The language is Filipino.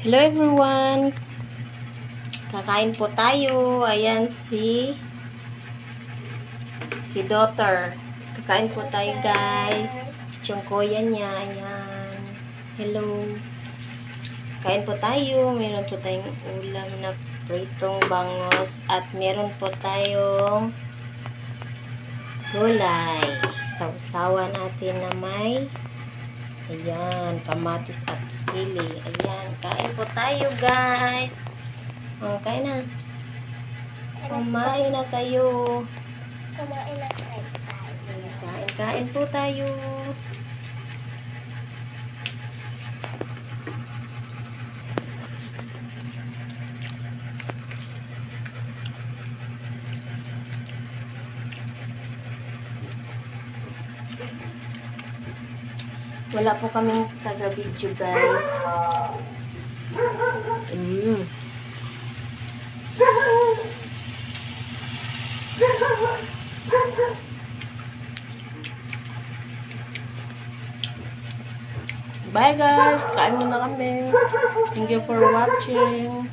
Hello everyone! Kakain po tayo. Ayan si daughter. Kakain po tayo guys. Yung kuya niya. Ayan. Hello. Kain po tayo. Meron po tayong ulam na pritong bangos. At meron po tayong gulay. Sausawan natin na may ayan, kamatis at sili. Ayan, kain po tayo guys. O, kain na. Kumain na kayo. Kumain na tayo. Kain po tayo. Wala po kaming taga-video guys. Bye guys! Kain muna kami. Thank you for watching.